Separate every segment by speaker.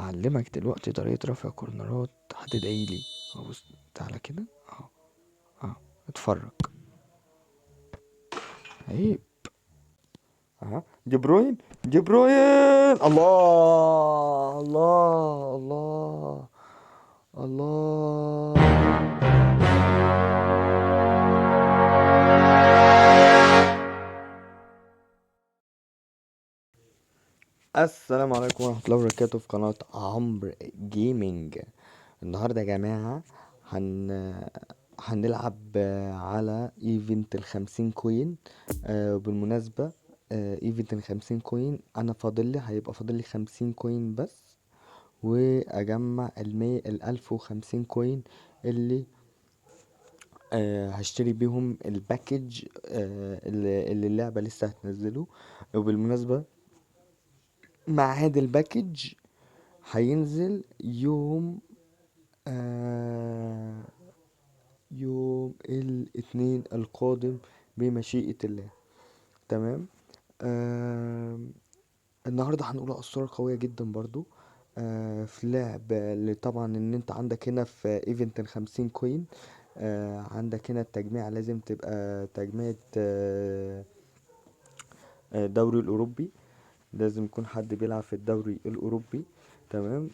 Speaker 1: هعلمك دلوقتي طريقة رفع كورنرات، هتدعيلي. بص، تعالى كده اهو. اهو، اتفرج. عيب. اهو، دي بروين. دي بروين. الله الله الله الله. السلام عليكم ورحمة الله وبركاته في قناة عمرو جيمنج. النهاردة يا جماعة هنلعب على ايفنت ال50 كوين. بالمناسبة، ايفنت ال50 كوين انا هيبقى فاضلي 50 كوين بس، واجمع ال1050 كوين اللي هشتري بيهم الباكج اللي اللعبة لسه هتنزله. وبالمناسبة ميعاد الباكج هينزل يوم الاثنين القادم بمشيئة الله. تمام. آه النهارده هنقول اسرار قويه جدا برضو في لعب، اللي طبعا ان انت عندك هنا في ايفنت ال50 كوين. عندك هنا التجميع لازم تبقى تجميعة الدوري الاوروبي. لازم يكون حد بيلعب في الدوري الاوروبي. تمام.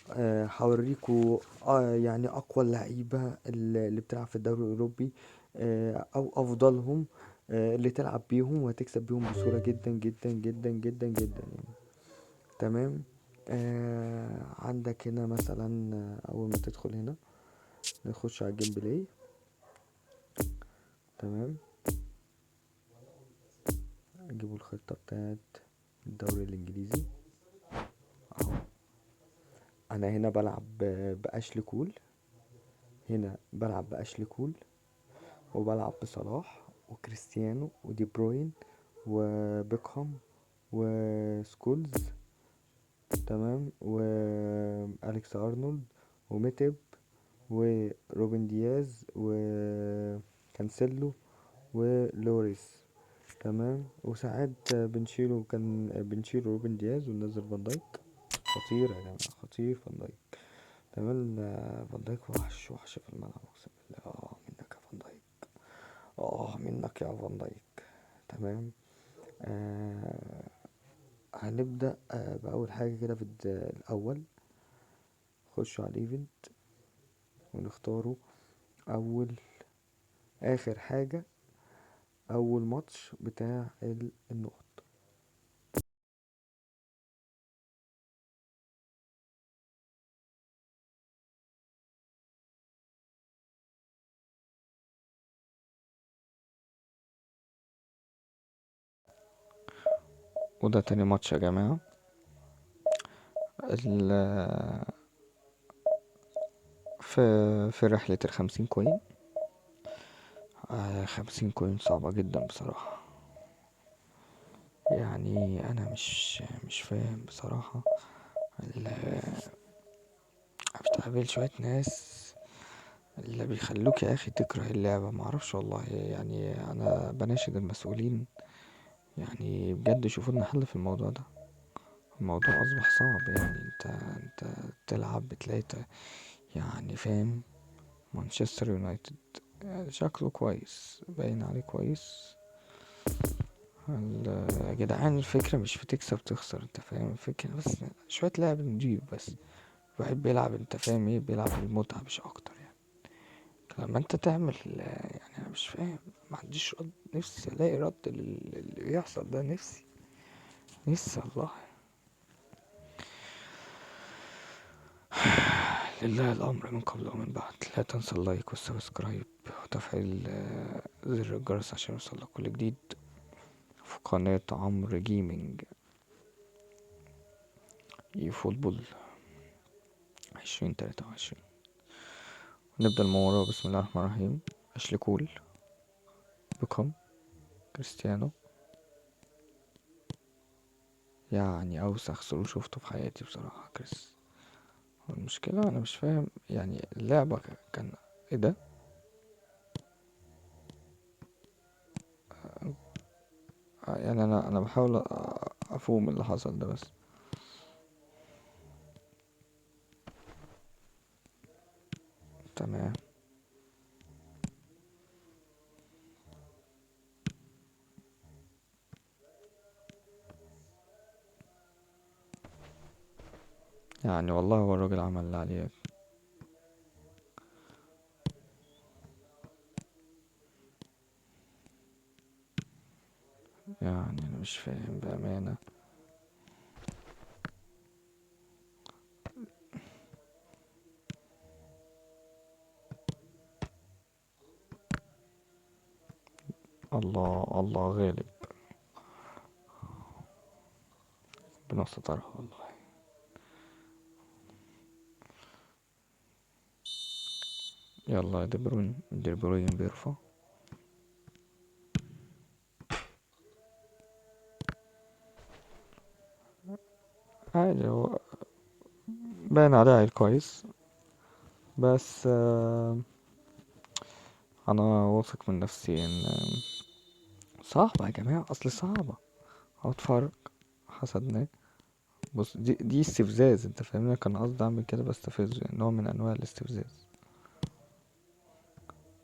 Speaker 1: هوريكوا يعني اقوى اللعيبه اللي بتلعب في الدوري الاوروبي، او افضلهم اللي تلعب بيهم وهتكسب بيهم بسهوله جدا جدا جدا جدا جدا يعني. تمام. عندك هنا مثلا، اول ما تدخل هنا نخش على الجيم بلاي. تمام. نجيبوا الخطه بتاعت الدوري الانجليزي اهو. انا هنا بلعب باشلي كول. هنا بلعب باشلي كول، وبلعب بصلاح وكريستيانو ودي بروين وبيكهام وسكولز. تمام. واليكس ارنولد وميتب وروبن دياز وكانسيلو ولوريس. تمام. وساعات بنشيل روبن دياز وننزل فان دايك. خطير يا جماعه، خطير فان دايك. تمام. فان دايك وحش وحش في الملعب، اقسم بالله. منك يا فان دايك. منك يا فان دايك. تمام. آه هنبدأ بأول حاجة كده في الأول. نخش على الايفنت ونختاره أول آخر حاجة، أول ماتش بتاع النقط. وده تاني ماتش يا جماعة. ال- في رحلة ال50 كوين. 50 كوين صعبة جدا بصراحة. يعني أنا مش فاهم بصراحة. بتقابل شوية ناس اللي بيخلوك يا أخي تكره اللعبة، معرفش والله. يعني أنا بناشد المسؤولين، يعني بجد يشوفوا لنا حل في الموضوع ده. الموضوع أصبح صعب. يعني انت تلعب بتلاقي يعني فاهم. مانشستر يونايتد شكله كويس، باين عليه كويس. يا جدعان، الفكرة مش في تكسب تخسر، انت فاهم الفكرة، بس شوية لعب نضيف بس. الواحد بيلعب، انت فاهم ايه، بيلعب للمتعة مش اكتر يعني. لما انت تعمل يعني انا مش فاهم. ما عنديش رد، نفسي الاقي رد اللي بيحصل ده. نفسي والله. لله الأمر من قبل ومن بعد. لا تنسى اللايك والسبسكرايب وتفعيل زر الجرس عشان يوصلك كل جديد في قناة عمرو جيمنج. اي فوتبول 2023. نبدأ المباراة بسم الله الرحمن الرحيم. اشلي كول، بيكهام، كريستيانو. يعني اوسخ سرور شفته في حياتي بصراحة كريس. المشكلة انا مش فاهم يعني اللعبة كان ايه ده. يعني انا بحاول افهم اللي حصل ده بس. تمام. يعني والله هو الراجل عمل اللي عليه. يعني انا مش فاهم بأمانة. الله الله غالب. ربنا سترها والله. يلا يا دي بروين بيرفع. عادي، هو باين عليه عيل كويس، بس انا واثق من نفسي ان صعبة يا جماعة، اصل صعبة. هو اتفرج، حسدناه. بص، دي استفزاز، انت فاهمني؟ كان قصدي اعمل كده بستفزه، يعني نوع من انواع الاستفزاز.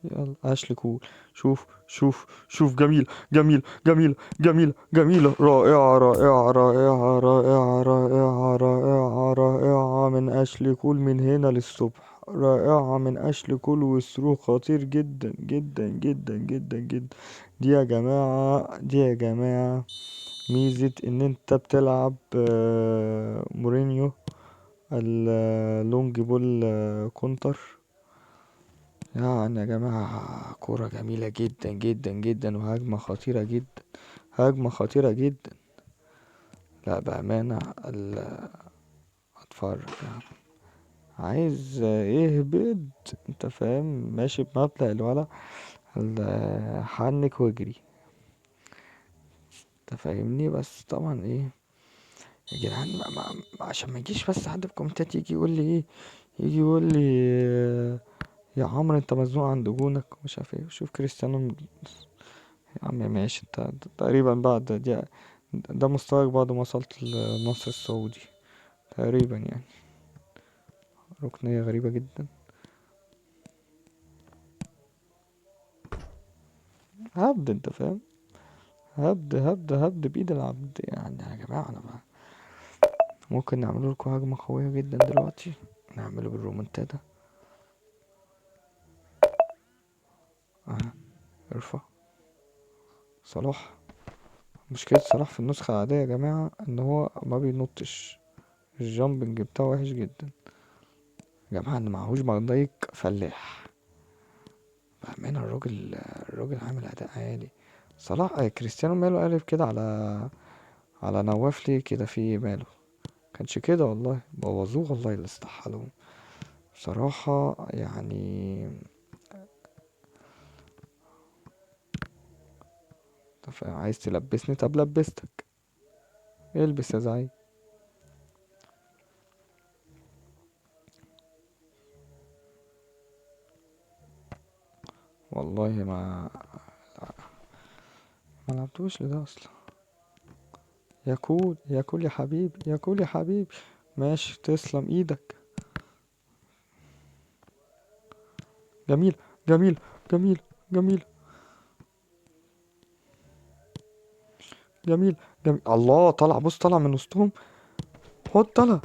Speaker 1: يلا اشلي كول. شوف شوف شوف، جميل جميل جميل جميل جميل، رائعة رائعة رائعة رائعة رائعة رائعة رائعة من اشلي كول من هنا للصبح. رائعة من اشلي كول، وثرو خطير جدا جدا جدا جدا جدا. دي يا جماعة، دي يا جماعة ميزة ان انت بتلعب مورينيو اللونج بول كونتر. يعني يا جماعة كورة جميلة جدا جدا جدا، وهجمة خطيرة جدا، هجمة خطيرة جدا. لا بأمانة اتفرج يعني. عايز يهبد، انت فاهم؟ ماشي بمبدأ الولا حنك واجري، انت فاهمني؟ بس طبعا ايه يا جدعان، عشان ما يجيش بس حد في الكومنتات يجي يقول لي ايه، يجي يقول لي يا عمرو انت مزنوق عند جونك ومش عارف ايه. شوف كريستيانو. يا عم ماشي، انت تقريبا بعد دي، ده مستواك بعد ما وصلت للنصر السعودي تقريبا يعني. ركنية غريبة جدا. هبد، انت فاهم؟ هبد هبد هبد بإيد العبد يعني. يا جماعة انا ما ممكن نعمله لكم هجمة قوية جدا دلوقتي، نعمله بالرومنتادا. اه، ارفع صلاح. مشكلة صلاح في النسخة العادية يا جماعة ان هو ما بينطش، الجامبنج بتاعه وحش جدا. يا جماعة اللي معهوش مضايق فلاح بأمانة. الراجل عامل أداء عالي. صلاح كريستيانو ماله قالب كده على نواف ليه كده؟ في إيه ماله؟ كانش كده والله، بوظوه والله اللي استحالهم بصراحة يعني. طب عايز تلبسني؟ طب لبستك، البس يا زعيم. والله ما لعبتوش لده اصلا. يا كول يا كول يا حبيبي، يا كول يا حبيبي. ماشي، تسلم ايدك. جميل جميل جميل جميل جميل جميل. الله، طلع، بص طلع من وسطهم. خد طلع.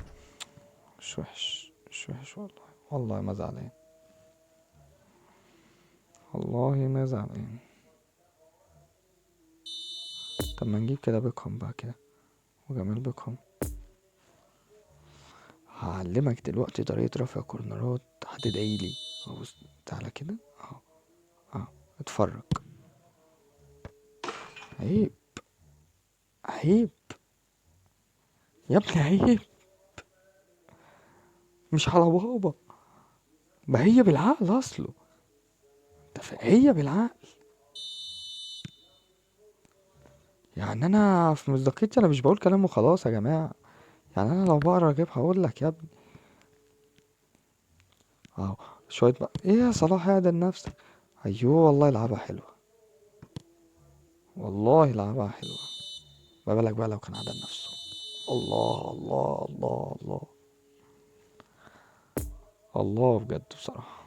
Speaker 1: مش وحش مش وحش والله. والله ما زعلان، والله ما زعلان. طب ما نجيب كده بيكهام بقى كده، وجمال بيكهام. هعلمك دلوقتي طريقة رفع كورنرات، هتدعيلي. اهو بص، تعالى كده اهو، اهو اتفرج. عيب، عيب يا ابني، عيب. مش على بابا، ما هي بالعقل اصله. هي بالعقل. يعني انا في مصداقيتي انا مش بقول كلام وخلاص يا جماعة. يعني انا لو بقرا اجيب هقول لك يا ابني. اهو شوية بقى ايه يا صلاح، اعدل نفسك. ايوه والله لعبها حلوة، والله لعبها حلوة. ما بالك بقى لو كان عدل نفسه. الله الله الله الله. الله بجد بصراحة.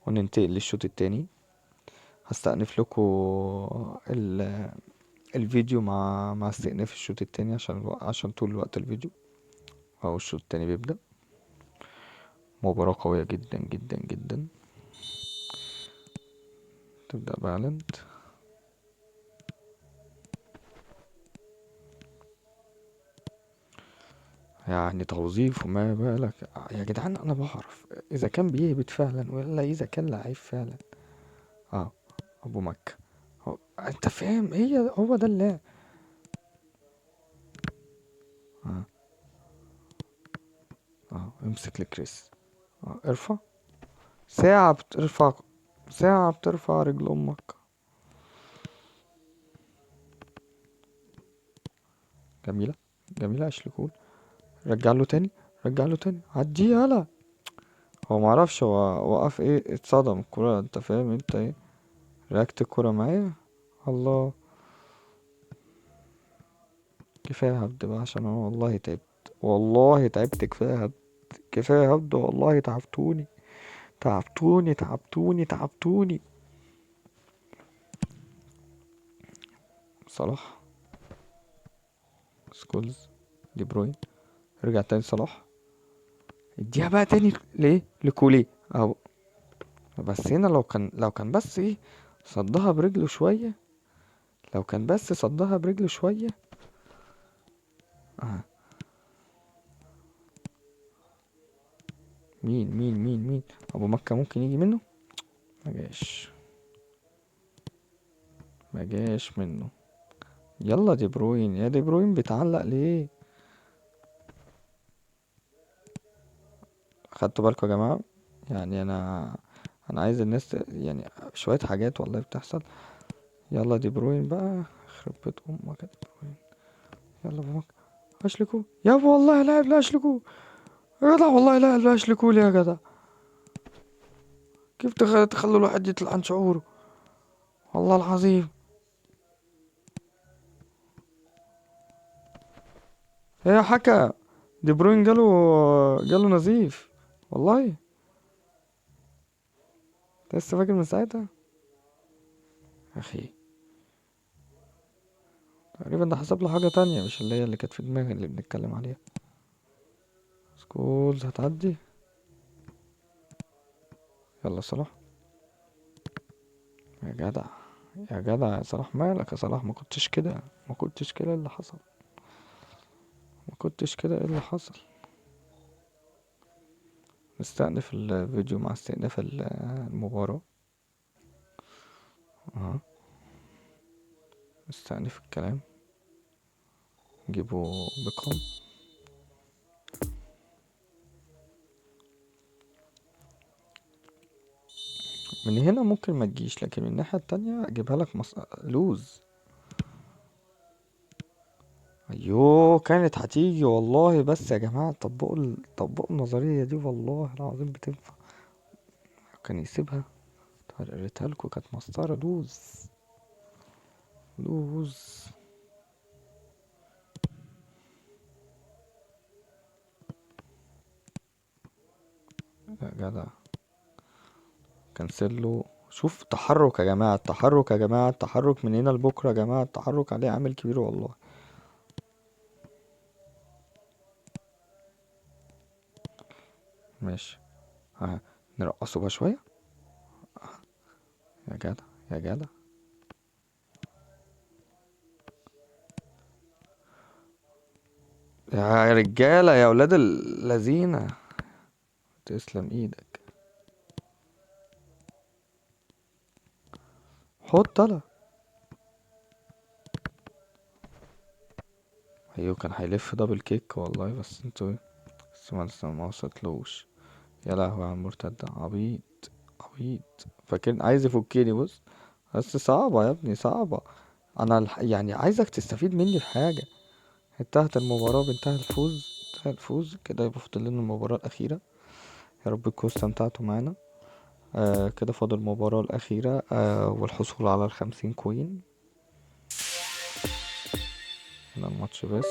Speaker 1: وننتقل للشوط التاني. هستأنف لكم الفيديو مع استئناف الشوط التاني عشان طول الوقت الفيديو. اهو الشوط التاني بيبدأ. مباراة قوية جدا جدا جدا. تبدأ بايرلاند. يعني توظيف وما بالك يا جدعان، انا بعرف اذا كان بيهبط فعلا ولا اذا كان لعيب فعلا. اه ابو مكة. انت فاهم، هو ده اللعب. اه امسك لكريس. ارفع. ساعة بترفع. ساعة بترفع رجل امك. جميلة. جميلة اشلي كول. رجع له تاني. رجع له تاني، عديه يلا. هو معرفش، هو وقف ايه، اتصدم الكرة، انت فاهم انت ايه. رياكت الكرة معايا. الله. كفاية هبد بقى عشان انا والله تعبت. والله تعبت، كفاية هبد. كفاية هبد والله، تعبتوني. تعبتوني تعبتوني تعبتوني. صلاح. سكولز. دي بروين. رجع تاني صلاح. اديها بقى تاني ليه لكولي اهو. بس هنا لو كان بس ايه، صدها برجله شوية. لو كان بس صدها برجله شوية. اه. مين ابو مكة ممكن يجي منه. ما جاش. ما جاش منه. يلا دي بروين، يا دي بروين بيتعلق ليه. خدتوا بالكم يا جماعة؟ يعني انا عايز الناس يعني شوية حاجات والله بتحصل. يلا دي بروين بقى. يخرب بيت امك يا دي بروين. يلا ابو مكة. اشلكوا يا ابو، والله لا اشلكوا. يا جدع والله لا اشلكوا لي يا جدع. كيف تخلوا الواحد يطلع عن شعوره. والله العظيم. يا حكا. دي بروين جاله نزيف. والله. انت لسه فاكر من ساعتها. يا اخي. تقريبا ده حسب له حاجة تانية، مش اللي هي اللي كانت في دماغي اللي بنتكلم عليها. سكولز هتعدي. يلا صلاح. يا جدع. يا جدع يا صلاح، مالك يا صلاح، ما كنتش كده. ما كنتش كده، إيه اللي حصل. ما كنتش كده، ايه اللي حصل. نستأنف الفيديو مع استئناف المباراة. اه. نستأنف الكلام. نجيبوا بيكهام. من هنا ممكن ما تجيش، لكن من الناحية التانية اجيبها لك لوز. ايوه كانت هتيجي والله، بس يا جماعة طبقوا النظرية دي والله العظيم بتنفع. كان يسيبها. قريتها لكم كانت مسطرة لوز. لوز. يا جدع. كنسلو. شوف تحرك يا جماعة، التحرك يا جماعة، التحرك من هنا لبكرة يا جماعة، التحرك عليه عامل كبير والله. ماشي. ها. نرقصه بقى شوية. يا جدع. يا جدع. يا رجالة يا ولاد اللذينة. تسلم ايدك. حط طلع. ايوه كان هيلف دبل كيك والله، بس انتوا ايه. بس ما لسه ما وصلتلوش. يا لهوي على المرتدة، عبيط. عبيط. فاكر عايز يفكني، بص. بس صعبة يا ابني، صعبة. انا يعني عايزك تستفيد مني في حاجة. انتهت المباراة بانتهى الفوز. انتهى الفوز كده، يبقى فاضل لنا المباراة الأخيرة. يا رب تكونوا استمتعتوا معانا. كده فاضل المباراة الأخيرة والحصول على ال50 كوين. هنا الماتش بس.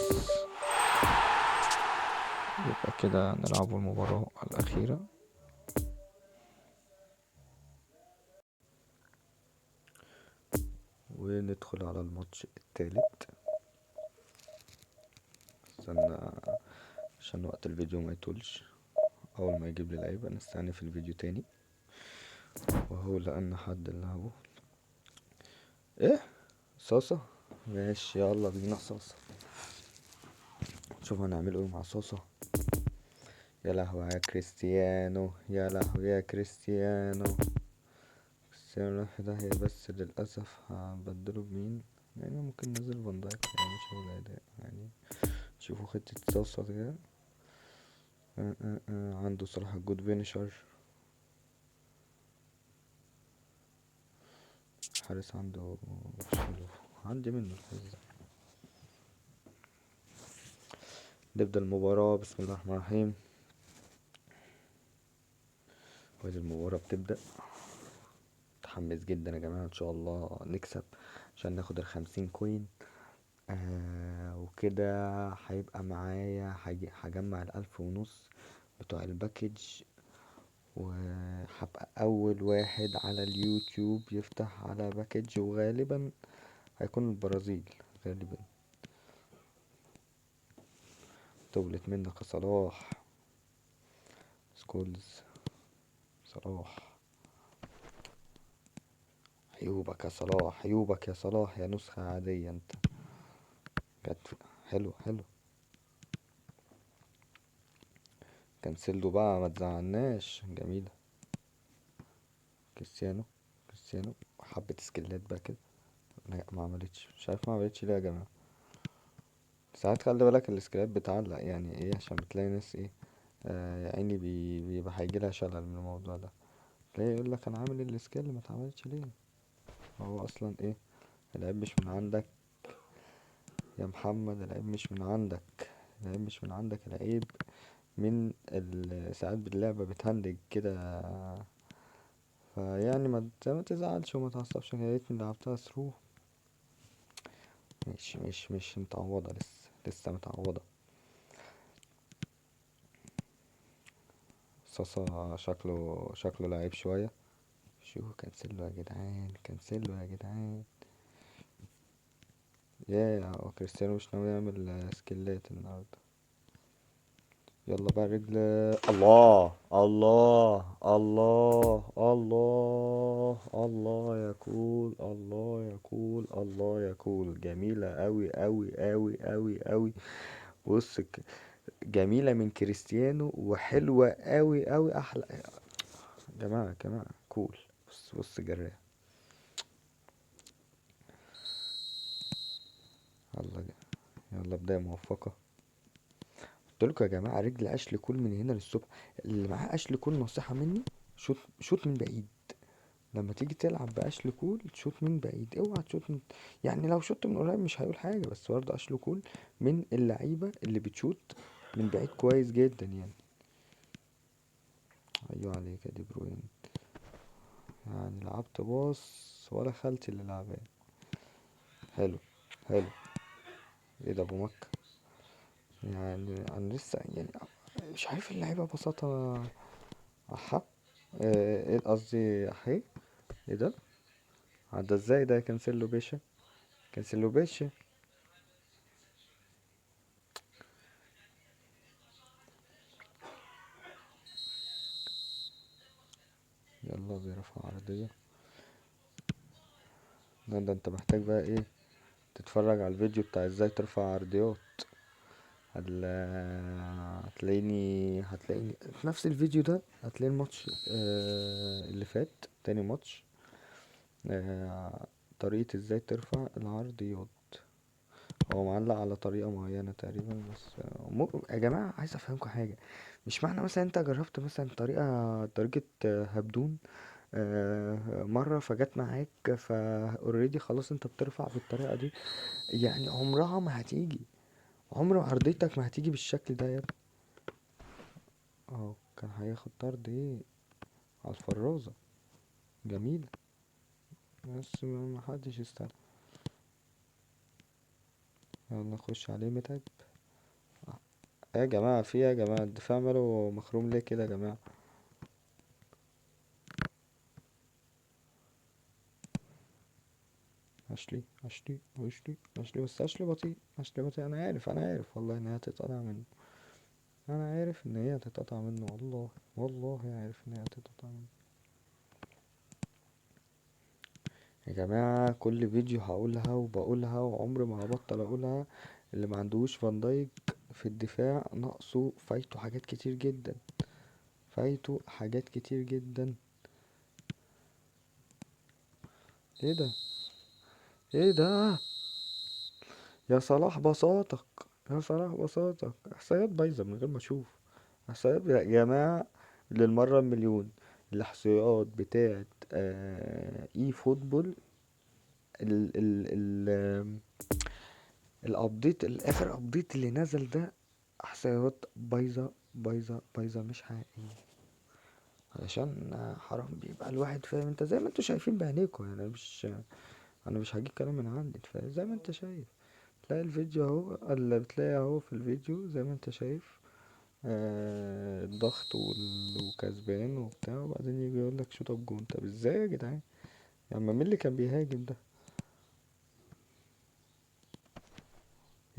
Speaker 1: يبقى كده نلعب المباراة الأخيرة. وندخل على الماتش التالت. استنى عشان وقت الفيديو ما يطولش، اول ما يجيب لي لعيبه نستنى في الفيديو تاني. وهو لان حد لعبه ايه صاصة. ماشي يلا بينا صاصة، شوف هنعمله ايه مع صاصة. يا لهوي يا كريستيانو، يا لهوي يا كريستيانو. كريستيانو راح في داهية، بس للأسف هبدله بمين؟ يعني ممكن ننزل فان دايك، يعني مش هقول أداء يعني. شوفوا خطة صاصة كده. عنده صراحة جود فينيشر، حارس عنده مش حلو، عندي منه الحارس ده. نبدأ المباراة بسم الله الرحمن الرحيم. وادي المباراة بتبدأ. متحمس جدا يا جماعة، ان شاء الله نكسب عشان ناخد ال50 كوين. وكده هيبقى معايا هجمع ال1500 بتوع الباكج، وهبقى اول واحد على اليوتيوب يفتح على باكج، وغالبا هيكون البرازيل غالبا. طولت منك يا صلاح. سكولز، صلاح، عيوبك يا صلاح، عيوبك يا صلاح يا نسخة عادية انت. جت حلو حلو. كنسلوا بقى ما تزعلناش، جميلة. كريستيانو، كريستيانو حبة سكيلات بقى كده. لا ما عملتش، مش عارف ما عملتش ليه يا جماعة. ساعات خلي بالك السكيلات بتعلق، يعني ايه، عشان بتلاقي ناس ايه، يا عيني بيبقى هيجيلها شلل من الموضوع ده. تلاقي يقولك انا عامل السكيل ما اتعملتش ليه. هو اصلا ايه، العيب مش من عندك يا محمد، العيب مش من عندك، العيب مش من عندك، العيب من ساعات باللعبة بتهنج كده. فيعني ما تزعلش وما تعصبش، يا ريتني لعبتها ثرو. مش متعوضة، لسه متعوضة. صاصا شكله لعيب شوية. شو كنسله يا جدعان، كنسله يا جدعان. هو كريستيانو مش ناوي يعمل سكيلات النهاردة. يلا بقى رجل. الله الله الله الله الله يا كول، الله يا كول، الله يا كول. جميلة اوي اوي اوي اوي اوي. بص جميلة من كريستيانو وحلوة اوي اوي، احلى. جماعة جماعة كول. بص جراه. يلا يلا بداية موفقة. قلتلكوا يا جماعة رجل اشلي كول من هنا للصبح. اللي معاه اشلي كول نصيحة مني، شوت شوت من بعيد. لما تيجي تلعب باشلي كول شوت من بعيد، اوعى تشوت من، يعني لو شوت من قريب مش هيقول حاجة، بس برضه اشلي كول من اللعيبة اللي بتشوت من بعيد كويس جدا يعني. ايوه عليك يا دي بروين. يعني لعبت باص ولا خالتي اللي لعبها. حلو حلو. ايه ده ابو مكة. يعني انا لسه يعني مش عارف اللعيبة ببساطة. احا. ايه قصدي احي. ايه ده، عدى ازاي ده، كانسيلو باشا، كانسيلو باشا. يلا بيرفع عرضية. ده انت محتاج بقى ايه، تتفرج على الفيديو بتاع ازاي ترفع عرضيات. هتلاقيني في نفس الفيديو ده، هتلاقي الماتش اللي فات تاني ماتش، طريقة ازاي ترفع العرضيات. هو معلق على طريقة معينة تقريبا، بس يا جماعة عايز افهمكم حاجة. مش معنى مثلا انت جربت مثلا طريقة هبدون مرة فجت معاك، فا اوريدي خلاص انت بترفع بالطريقة دي، يعني عمرها ما هتيجي، عمر عرضيتك ما هتيجي بالشكل ده يا ابني. اهو كان هياخد طرد ايه على الفرازة. جميلة. بس ما حدش يستاهل. يلا نخش عليه متعب. يا جماعة في يا جماعة الدفاع ماله مخروم ليه كده يا جماعة. اشلي بس اشلي بطيء، انا عارف والله ان هي هتتقطع منه. انا عارف ان هي هتتقطع منه والله. والله عارف ان هي هتتقطع منه. يا جماعة كل فيديو هقولها وبقولها وعمري ما هبطل اقولها، اللي ما عندوش فان دايك في الدفاع ناقصه، فايته حاجات كتير جدا، فايته حاجات كتير جدا. ايه ده؟ ايه ده؟ يا صلاح بساطك، يا صلاح بساطك، احصائيات بايظة من غير ما اشوف. احصائيات يا جماعة، للمرة المليون، الاحصائيات بتاعت اي فوتبول، ال ال ال الابديت، الاخر ابديت اللي نزل ده، احصائيات بايظة بايظة بايظة مش حقيقية. علشان حرام بيبقى الواحد فاهم، انت زي ما انتوا شايفين بعينيكوا يعني، انا مش هجيب كلام من عندي، انت فاهم زي ما انت شايف. تلاقي الفيديو اهو، اللي بتلاقي اهو في الفيديو زي ما انت شايف، الضغط وكسبان وبتاع، وبعدين يجي يقول لك شوط اب جون. طب ازاي يا جدعان؟ يا اما مين اللي كان بيهاجم ده؟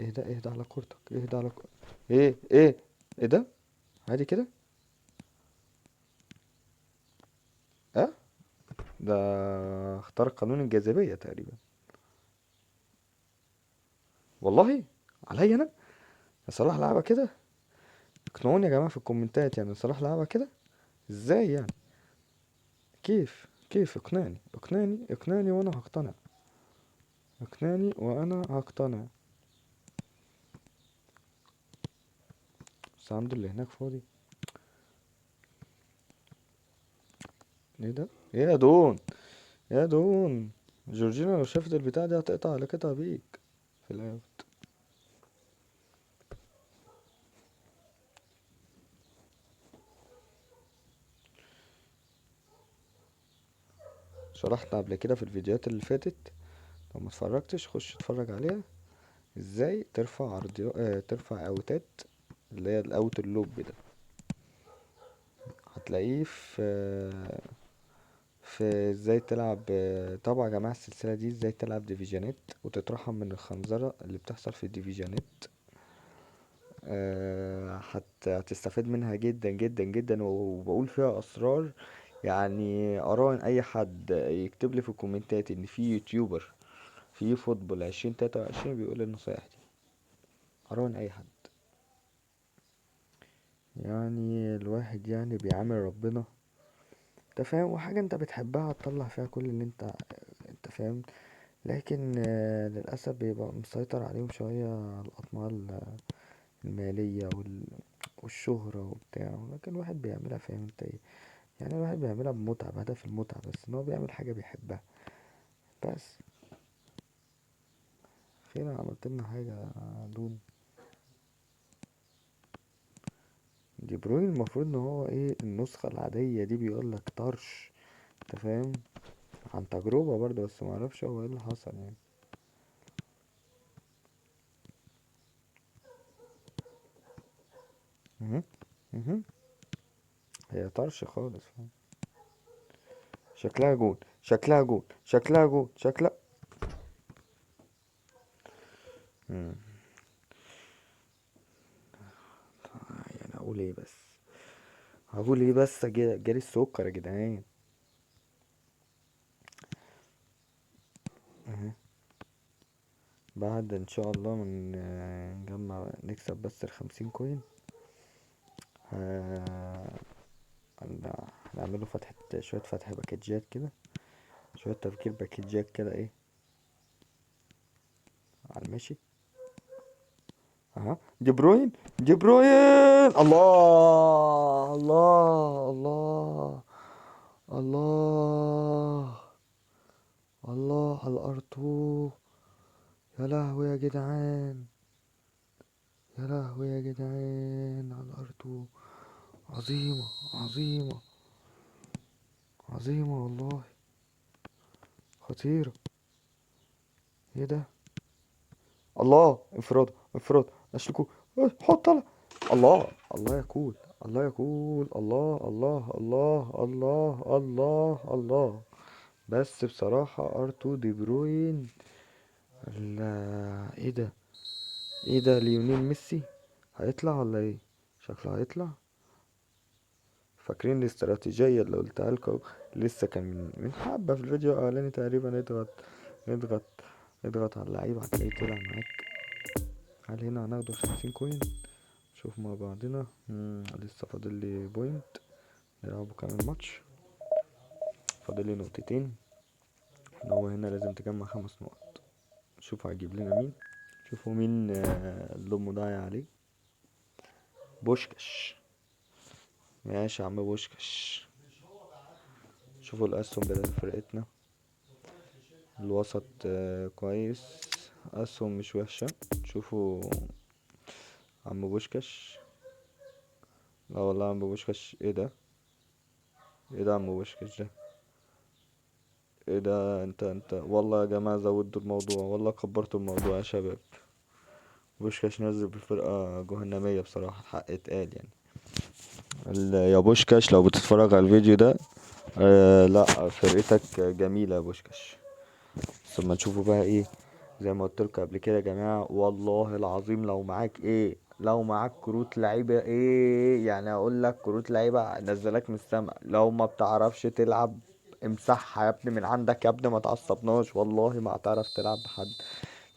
Speaker 1: اهدى على كورتك، اهدى على ايه ده؟ عادي كده؟ اه، ده اخترق قانون الجاذبية تقريبا. والله عليا انا؟ يا صلاح لعبة كده؟ اقنعوني يا جماعة في الكومنتات، يعني صلاح لعبة كده ازاي يعني؟ كيف اقنعني وانا هقتنع، اقنعني وانا هقتنع. بس عنده اللي هناك فاضي. ايه ده؟ ايه يا دون؟ يا دون، جورجينا لو شافت البتاع دي هتقطع علاقتها بيك في الاول. شرحنا قبل كده في الفيديوهات اللي فاتت، لو ما اتفرجتش خش اتفرج عليها، ازاي ترفع عرضيات، ترفع اوتات، اللي هي الاوت اللوب ده. هتلاقيه في ازاي تلعب، طبعا يا جماعة السلسلة دي ازاي تلعب ديفيجنات وتترحم من الخنزرة اللي بتحصل في الديفيجنات. هتستفاد منها جدا جدا جدا، وبقول فيها اسرار. يعني اراهن اي حد يكتب لي في الكومنتات ان في يوتيوبر في فوتبول 2023 بيقول النصايح دي، اراهن اي حد. يعني الواحد يعني بيعامل ربنا، انت فاهم، وحاجة انت بتحبها هتطلع فيها كل اللي انت فاهم. لكن للأسف بيبقى مسيطر عليهم شوية الأطماع المالية والشهرة وبتاع. لكن الواحد بيعملها، فاهم انت ايه، يعني الواحد بيعملها بمتعة، بهدف المتعة، بس ان هو بيعمل حاجة بيحبها بس. خير عملت لنا حاجة يا دون؟ دي بروين المفروض ان هو ايه، النسخة العادية دي بيقولك طرش، انت فاهم، عن تجربة برضه، بس معرفش هو ايه اللي حصل يعني. مهم. مهم. هي طرش خالص، فاهم. شكلها جون، شكلها جون، شكلها جون، شكلها. مم. يعني اقول ايه بس، هقول ايه بس، جالي السكر يا جدعان. اهي، بعد ان شاء الله من نجمع نكسب بس ال50 كوين، ه- هنعمله فتحة، شوية فتح باكجات كده، شوية تفكير باكجات كده، ايه على الماشي. اها، دي بروين، دي بروين، الله الله الله الله الله على الارتو. يا لهوي يا جدعان، يا لهوي يا جدعان على الارتو. عظيمة، عظيمة، عظيمة والله، خطيرة. ايه ده؟ الله، انفراد، انفراد، اشلكو، حط على. الله، الله يقول، الله يقول، الله الله الله الله الله الله. بس بصراحة ارتو دي بروين. لا، ايه ده؟ ايه ده؟ ليونيل ميسي هيطلع ولا ايه؟ شكله هيطلع. فاكرين الاستراتيجية اللي قلتها لكم؟ لسه كان من حبة في الفيديو الاولاني تقريبا. اضغط اضغط على اللعيب هتلاقيه طلع معاك. هل هنا هناخده 50 كوين؟ شوف مع بعضنا. لسه فاضل لي بوينت. نلعبوا كمان ماتش. فاضل لي نقطتين. ان هو هنا لازم تجمع 5 نقط. شوف هيجيب لنا مين. شوفوا مين اللي ضايع عليه. بوشكاش. ماشي يا عم بوشكاش. شوفوا الاسهم بتاعت فرقتنا. الوسط كويس. اسهم مش وحشة. شوفوا عم بوشكاش. لا والله عم بوشكاش. ايه ده؟ ايه ده عم بوشكاش ده؟ ايه ده؟ انت والله يا جماعة زودوا الموضوع، والله كبرتوا الموضوع يا شباب. بوشكاش نزل بفرقة جهنمية بصراحة، الحق اتقال يعني. يا بوشكاش لو بتتفرج على الفيديو ده، لا فرقتك جميلة يا بوشكاش. ثم نشوفوا بقى ايه. زي ما قلت لكم قبل كده يا جماعة، والله العظيم لو معاك ايه، لو معاك كروت لعيبة ايه، يعني اقول لك كروت لعيبة نزلك من السما. لو ما بتعرفش تلعب امسحها يا ابني من عندك يا ابني، ما تعصبناش، والله ما هتعرف تلعب بحد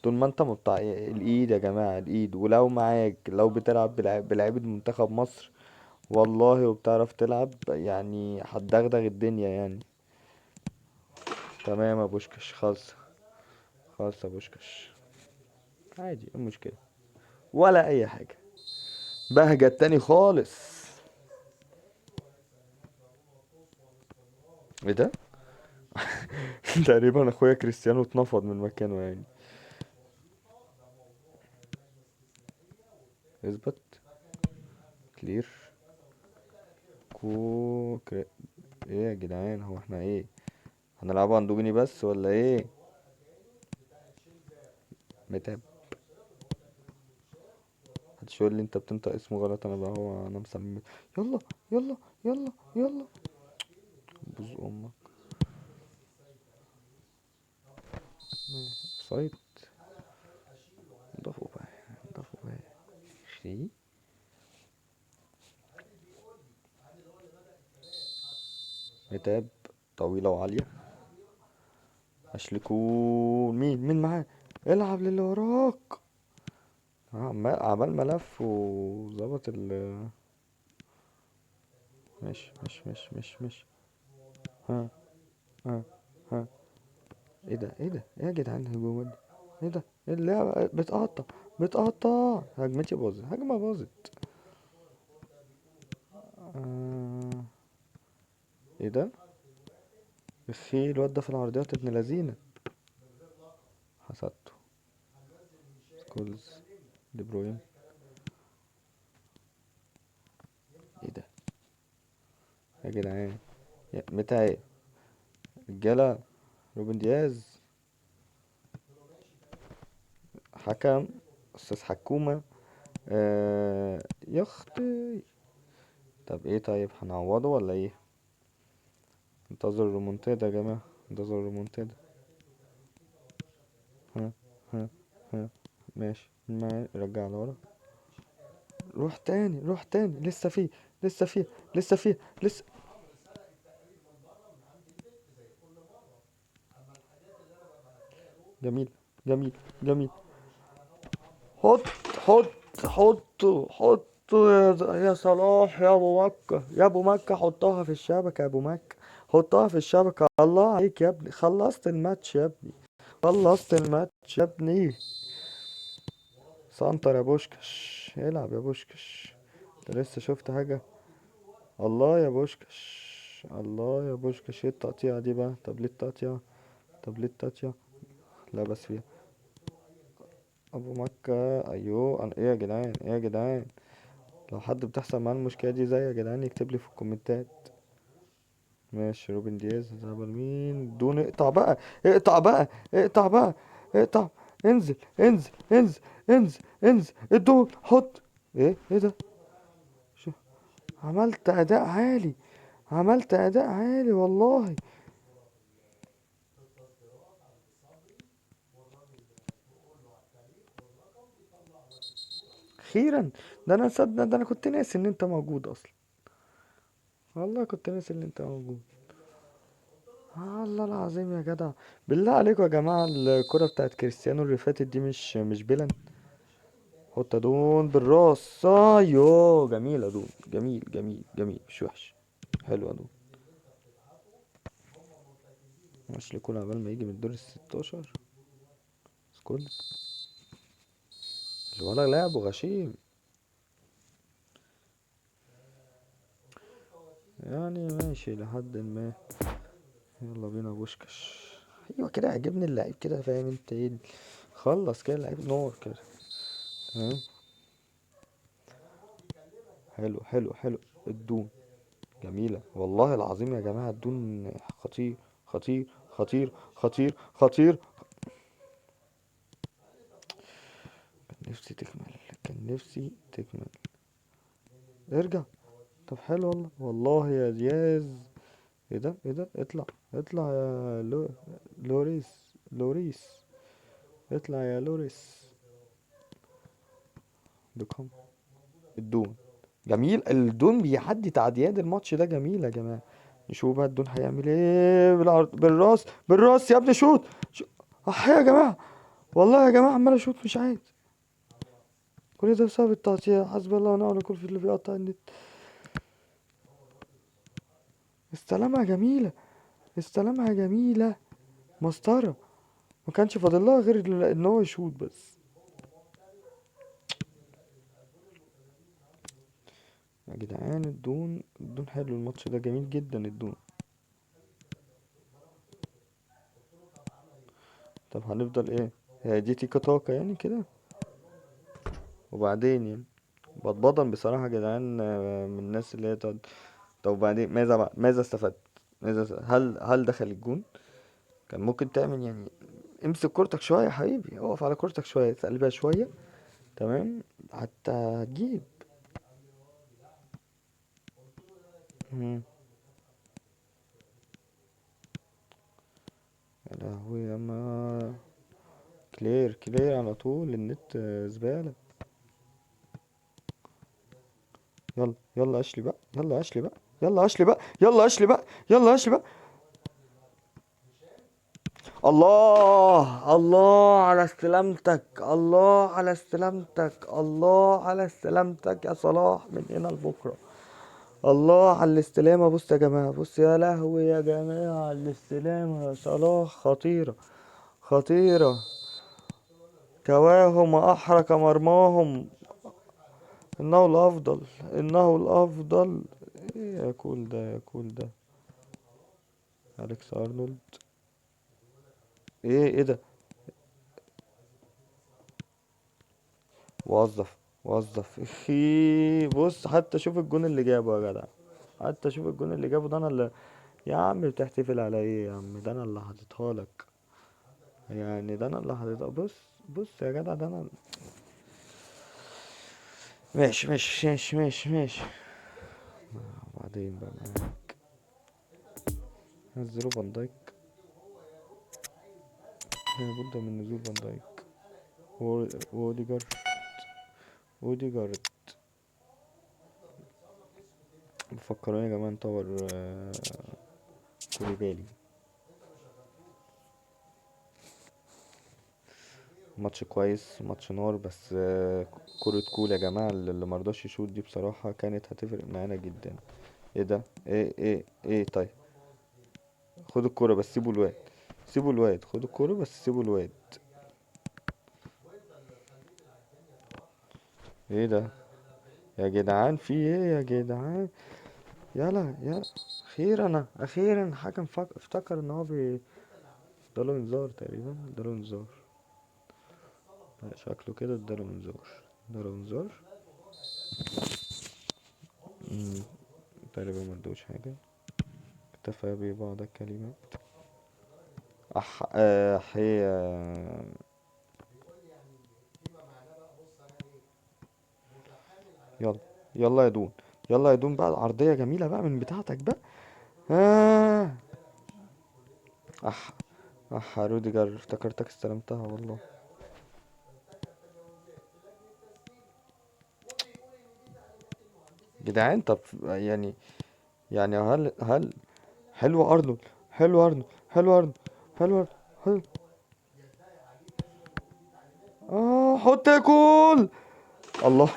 Speaker 1: طول ما انت مبتاع الايد يا جماعة، الايد. ولو معاك، لو بتلعب بلعيبة منتخب مصر والله وبتعرف تلعب، يعني هتدغدغ الدنيا يعني. تمام يا بوشكش. خالص. خالص يا بوشكش. عادي، ايه المشكلة؟ ولا اي حاجة. بهجة التاني خالص. ايه ده؟ تقريبا اخويا كريستيانو اتنفض من مكانه يعني. اثبت. كلير. كو. ايه يا جدعان؟ هو احنا ايه؟ هنلعبوا اندوجيني بس ولا ايه؟ متعب. محدش يقول لي انت بتنطق اسمه غلط. انا بقى هو انا مسمي. يلا يلا يلا يلا. بوز امك. سايد. ضافوا بقى. ضافوا بقى. شي. متعب. طويلة وعالية. اشلكون. مين معاه؟ العب للي وراك. عمال ملف وظبط مش. ها. ها. ها. ايه ده؟ ايه ده؟ ايه يا جدعان الهجومات دي؟ ايه ده؟ ايه اللعبة بتقطع؟ بتقطع. هجمتي باظت. هجمة باظت. آه. ايه ده؟ اخي الواد ده في العرضيات ابن لذينه. حسدته. سكولز. دي بروين. ايه ده يا جدعان؟ متى ايه؟ رجالة. روبن دياز. حكم. استاذ حكومة. يا اختي. طب ايه؟ طيب هنعوضه ولا ايه؟ انتظر الريمونتادا يا جماعة. انتظر الريمونتادا. ها. ها. ها. ماشي ما رجع لورا. روح تاني، روح تاني. لسه فيه. لسه فيه. لسه فيه. لسه. جميل. جميل. جميل. حط. حط. حط يا صلاح يا ابو مكة، يا ابو مكة. حطها في الشبكة يا ابو مكة. حطها في الشبكة. الله عليك يا ابني. خلصت الماتش يا ابني. خلصت الماتش يا ابني. سنتر يا بوشكش. العب يا بوشكش. انت لسه شفت حاجة؟ الله يا بوشكش. الله يا بوشكش. ايه التقطيعة دي بقى؟ طب ليه التقطيعة؟ طب ليه التقطيعة؟ لا بس فيها. ابو مكة. ايوه ايه يا جدعان؟ ايه يا جدعان؟ لو حد بتحصل معاه المشكلة دي زي يا جدعان يكتب لي في الكومنتات. ماشي. روبن دياز ذهب لمين؟ دون. اقطع بقى. اقطع بقى. اقطع بقى. اقطع. انزل انزل انزل. انزل انزل الدول. حط. ايه ده؟ شو. عملت اداء عالي. عملت اداء عالي والله. اخيرا. ده انا صدق، ده انا كنت ناسي ان انت موجود اصلا. والله كنت ناسي ان انت موجود. الله العظيم يا جدع. بالله عليكم يا جماعة، الكرة بتاعت كريستيانو اللي فاتت دي مش بيلن. حط دون بالراس، ايوه جميلة دون، جميل جميل جميل، مش وحش. حلوة دون. مش لكل عبال ما يجي من الدور الستاشر. سكول. الولا لعبه غشيم. يعني ماشي لحد ما. يلا بينا بوشكش. ايوه كده عجبني اللعيب كده، فاهم انت ايه؟ خلص كده لعيب نور كده. تمام. حلو حلو حلو. الدون. جميلة والله العظيم يا جماعة، الدون خطير. خطير خطير خطير خطير. كان نفسي تكمل. كان نفسي تكمل. ارجع. طب حلو والله، والله يا دياز. ايه ده ايه ده؟ اطلع. اطلع يا لوريس لوريس. اطلع يا لوريس. بكم. الدون. جميل، الدون بيعدي تعديات الماتش ده جميل يا جماعة. نشوف بقى الدون هيعمل ايه بالعرض بالراس بالراس يا ابني، شوت. يا جماعة. والله يا جماعة عمال اشوط مش عايز. كل ده بسبب التقطيع، حسبي الله ونعم الوكيل في اللي بيقطع النت. استلمها جميلة. استلمها جميلة. مسطرة. ما كانش فاضل لها غير ان هو يشوط بس. يا جدعان الدون حلو، الماتش ده جميل جدا الدون. طب هنفضل ايه؟ هي دي تيكا تاكا يعني كده. وبعدين يعني بضبضا بصراحة يا جدعان، من الناس اللي هي تقعد. طب وبعدين ماذا بقى؟ ماذا استفدت؟ هل دخل الجون؟ كان ممكن تعمل يعني. امسك كورتك شوية يا حبيبي، اقف على كورتك شوية، اتقل بيها شوية. تمام. حتى هتجيب. مم. يا لهوي يا اما. كلير كلير على طول النت، زبالة. يلا يلا اشلي بقى، يلا اشلي بقى. يلا اشلي بقى، يلا اشلي بقى. يلا اشلي بقى. الله الله على استلامتك، الله على استلامتك، الله على استلامتك يا صلاح من هنا لبكره. الله على الاستلامة، بص يا جماعة، بص يا لهوي يا جماعة، الاستلامة يا صلاح خطيرة. خطيرة. كواهم وأحرك مرماهم. إنه الأفضل. إنه الأفضل. إيه يا كول ده يا كول ده. أليكس أرنولد. إيه ده. وظف. وظف اخي، بص حتى شوف الجون اللي جابه يا جدع. حتى شوف الجون اللي جابه، ده انا اللي. يا عم بتحتفل على ايه يا عم؟ ده انا اللي حاططها لك. يعني ده انا اللي حاططها، بص. بص يا جدع، ده انا. ماشي ماشي ماشي ماشي ماشي. وبعدين بقى نزلوا فان دايك. هي بد من نزول فان دايك. واوديجارد. اوديجارد. بفكروني يا جماعة نطور كوليبالي. ماتش كويس، ماتش نار، بس كرة كول يا جماعة، اللي مرضاش يشوط دي بصراحة كانت هتفرق معانا جدا. ايه ده؟ ايه طيب. خد الكرة بس سيبوا الواد. سيبوا الواد، خد الكرة بس سيبوا الواد. ايه ده؟ يا جدعان في ايه يا جدعان؟ يلا يلا. اخيرا اخيرا الحكم افتكر ان هو اداله انذار تقريبا، اداله انذار. لا، شكله كده اداله انذار. اداله انذار. مم، تقريبا مدوش حاجة. اكتفى ببعض الكلمات. هي. يلا. يلا يا دون. يلا يا دون بقى، عرضية جميلة بقى من بتاعتك بقى. آه. أح. روديجر افتكرتك استلمتها والله. جدعان طب يعني هل حلو ارنولد، حلو ارنولد، حلو ارنولد، حلو ارنولد، حلو. حط جول. الله.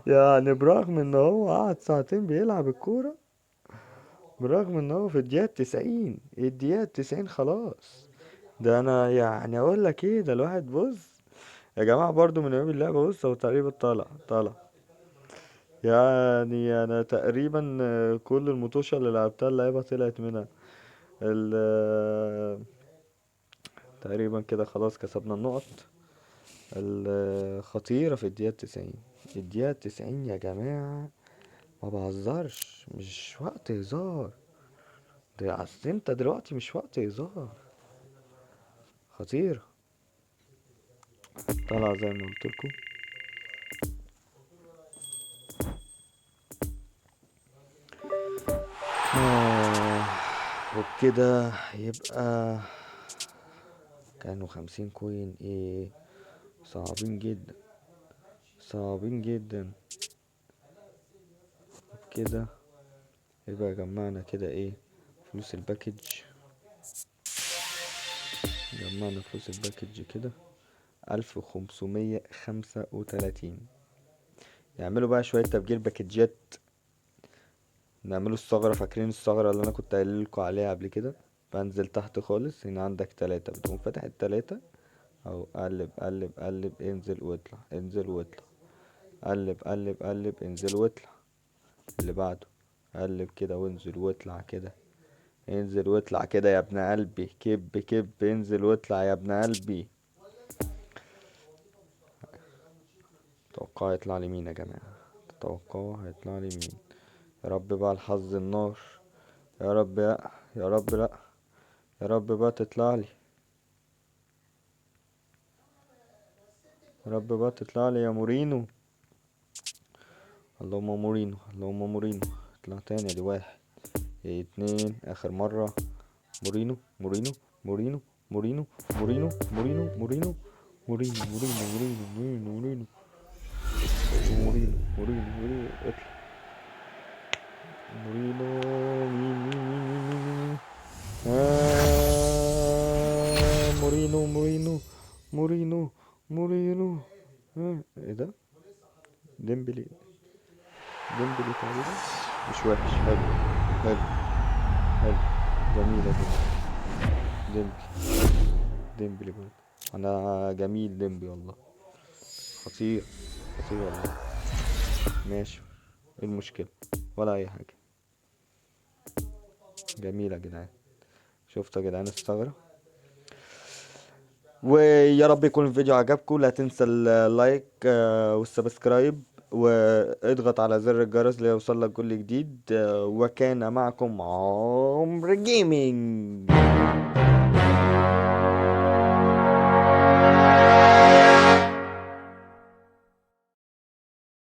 Speaker 1: يعني برغم ان هو قعد ساعتين بيلعب الكورة، برغم ان هو في الدقيقة 90، الدقيقة 90 خلاص. ده انا يعني اقول لك ايه، ده الواحد بص يا جماعة برضو من يوم اللعبة، بص هو تقريبا طالع. يعني انا تقريبا كل المطوشة اللي لعبتها اللعيبة طلعت منها. ال- تقريبا كده خلاص كسبنا النقط الخطيرة في الدقيقة 90. الدقيقة 90 يا جماعة، ما بهزرش، مش وقت هزار. ده اصل انت دلوقتي مش وقت هزار، خطير. طلع زي ما قلت لكم. آه. وبكده يبقى كانوا 50 كوين. ايه، صعبين جدا، صعبين جدا. كده يبقى جمعنا كده ايه، فلوس الباكج. جمعنا فلوس الباكج كده 1535. يعملوا بقى شوية تفجير باكجات. نعملوا الثغرة، فاكرين الثغرة اللي انا كنت قايل لكم عليها قبل كده؟ بنزل تحت خالص، هنا عندك 3، بتقوم فاتح ال3 او قلب قلب قلب، انزل واطلع، انزل واطلع، قلب قلب قلب، انزل واطلع. اللي بعده قلب كده وانزل واطلع كده، انزل واطلع كده يا ابن قلبي، كب كب، انزل واطلع يا ابن قلبي. توقع يطلع لي مين يا جماعة؟ تتوقعوا هيطلع لي مين؟ يا رب بقى الحظ النار، يا رب يا رب لا، يا رب بقى تطلع لي، يا رب بقى تطلع لي يا مورينو. اللهم مورينو، اللهم مورينو. اطلع تاني، دي 1 2 اخر مرة. مورينو مورينو مورينو مورينو مورينو مورينو مورينو مورينو مورينو مورينو مورينو مورينو مورينو مورينو مورينو اطلع. مورينو. مين مين مين مين مين مين؟ مورينو مورينو مورينو مورينو. ايه ده؟ ديمبلي، ديمبلي تقريبا. مش وحش، حلو، حلو، حلو، جميلة ديمبلي، ديمبلي برضه. انا جميل ديمبلي والله، خطير، خطير والله. ماشي، ايه المشكلة؟ ولا اي حاجة، جميلة يا جدعان. شفتوا يا جدعان الثغرة؟ ويا رب يكون الفيديو عجبكم. لا تنسى اللايك والسبسكرايب، واضغط على زر الجرس ليوصل لك كل جديد. وكان معكم عمرو جيمنج.